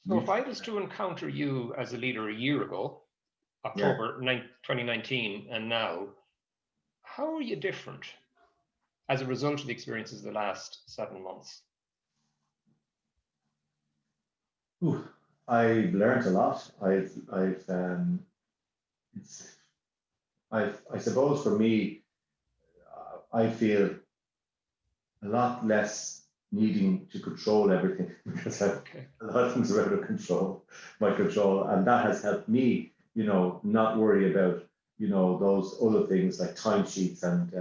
So if I was to encounter you as a leader a year ago, October 2019, and now, how are you different as a result of the experiences of the last 7 months? I've learned a lot. I suppose for me, I feel a lot less needing to control everything because a lot of things are out of my control, and that has helped me, not worry about, those other things like timesheets, and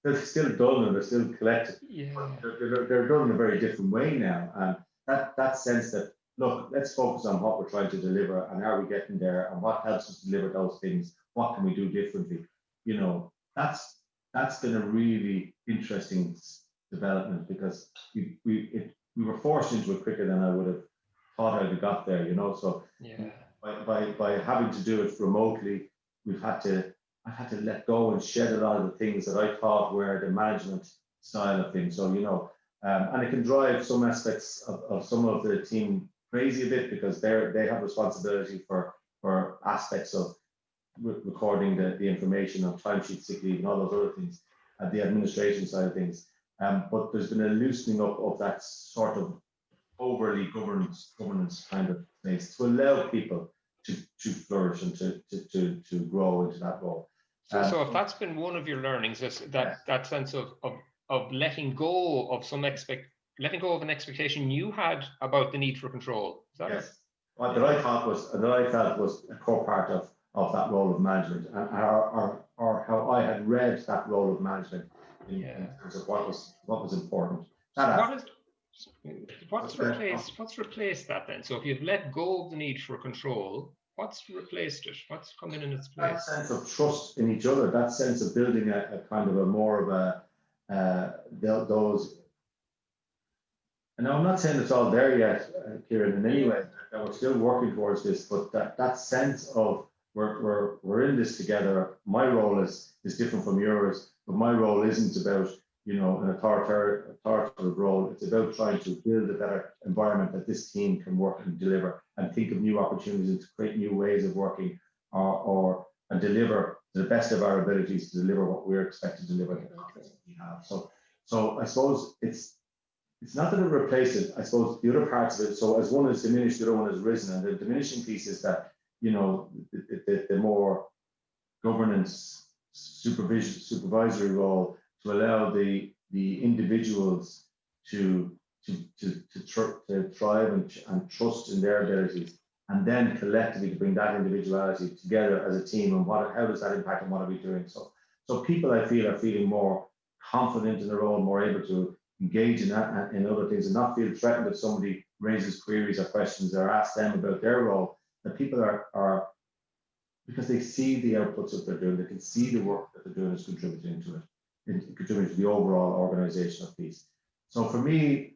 they're still done and they're still collected. But they're done in a very different way now, and that sense that, look, let's focus on what we're trying to deliver and are we getting there and what helps us deliver those things. What can we do differently? That's been a really interesting development because we were forced into it quicker than I would have thought I'd have got there. So by having to do it remotely, I've had to let go and shed a lot of the things that I thought were the management style of things. So and it can drive some aspects of some of the team crazy a bit because they have responsibility for aspects of recording the information on timesheet, sick leave, and all those other things, at the administration side of things. But there's been a loosening up of that sort of overly governance kind of space to allow people to flourish and to grow into that role. So if that's been one of your learnings, that sense of letting go of letting go of an expectation you had about the need for control. Is that yes. What that I felt was a core part of that role of management, and or how I had read that role of management in terms of what was important. What's replaced that then? So if you've let go of the need for control, what's replaced it? What's coming in its place? That sense of trust in each other, that sense of building a kind of a more of those. And I'm not saying it's all there yet, Kieran, in any way. That we're still working towards this, but that sense of we're in this together. My role is different from yours, but my role isn't about an authoritative role. It's about trying to build a better environment that this team can work and deliver, and think of new opportunities to create new ways of working, and deliver to the best of our abilities to deliver what we're expected to deliver. We have. So I suppose it's not that it replaces. I suppose the other parts of it. So as one is diminished, the other one has risen, and the diminishing piece is that the more governance, supervisory role to allow the individuals to thrive and trust in their abilities, and then collectively to bring that individuality together as a team, and how does that impact and what are we doing? So people, I feel, are feeling more confident in their role, more able to engage in that in other things, and not feel threatened if somebody raises queries or questions or asks them about their role. That people are because they see the outputs that they're doing, they can see the work that they're doing is contributing to it, contributing to the overall organizational piece. So for me,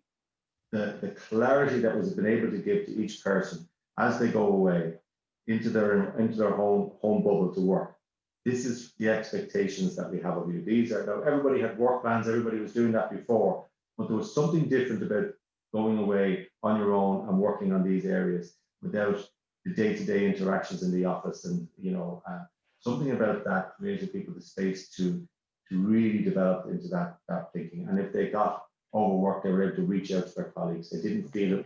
the clarity that was been able to give to each person as they go away into their home bubble to work. This is the expectations that we have of you. These are, now everybody had work plans, everybody was doing that before, but there was something different about going away on your own and working on these areas without the day-to-day interactions in the office, and something about that created people the space to really develop into that thinking. And if they got overworked, they were able to reach out to their colleagues. They didn't feel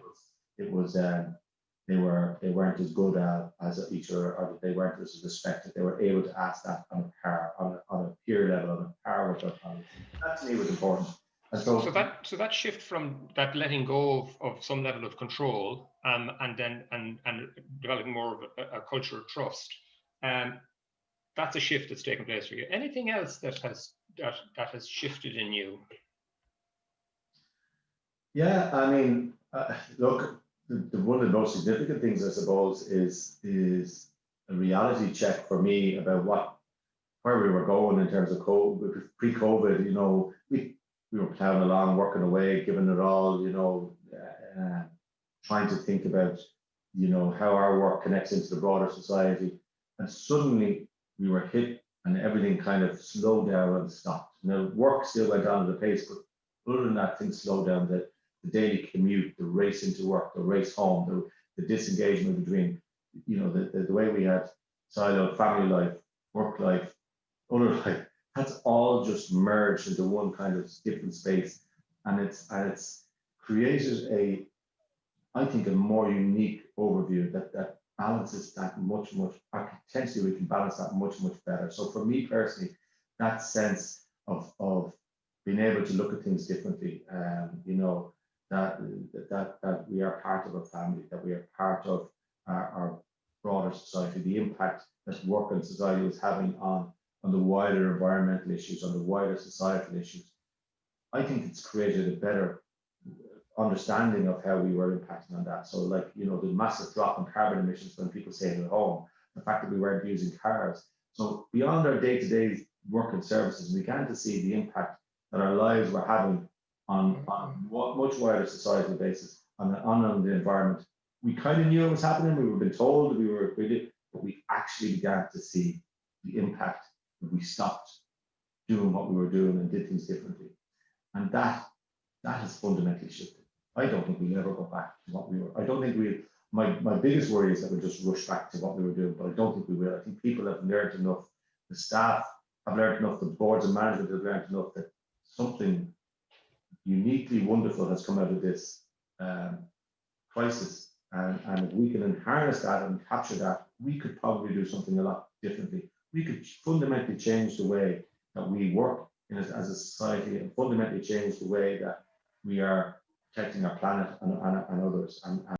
they weren't as good as each other, or that they weren't as respected. They were able to ask that on a peer level, on a par with their colleagues. That to me was important. So that shift from that letting go of some level of control, and developing more of a culture of trust, that's a shift that's taken place for you. Anything else that has shifted in you? Yeah, I mean, look, one of the most significant things, I suppose, is a reality check for me about where we were going in terms of pre-COVID. We were plowing along, working away, giving it all, trying to think about, how our work connects into the broader society. And suddenly we were hit and everything kind of slowed down and stopped. Now, work still went on at a pace, but other than that, things slowed down. The daily commute, the race into work, the race home, the disengagement between, the way we had siloed family life, work life, other life, that's all just merged into one kind of different space. And it's created I think, a more unique overview that balances that much, potentially we can balance that much better. So for me personally, that sense of being able to look at things differently, that we are part of a family, that we are part of our broader society, the impact that work and society is having on the wider environmental issues, on the wider societal issues. I think it's created a better understanding of how we were impacting on that. So like, the massive drop in carbon emissions when people stayed at home, the fact that we weren't using cars. So beyond our day-to-day work and services, we began to see the impact that our lives were having on much wider societal basis, on the environment. We kind of knew it was happening, we were being told, but we actually began to see the impact when we stopped doing what we were doing and did things differently. And that has fundamentally shifted. I don't think we'll ever go back to what we were. I don't think we. My biggest worry is that we'll just rush back to what we were doing, but I don't think we will. I think people have learned enough. The staff have learned enough. The boards of management have learned enough that something uniquely wonderful has come out of this crisis. And if we can harness that and capture that, we could probably do something a lot differently. We could fundamentally change the way that we work as a society, and fundamentally change the way that we are protecting our planet and others. And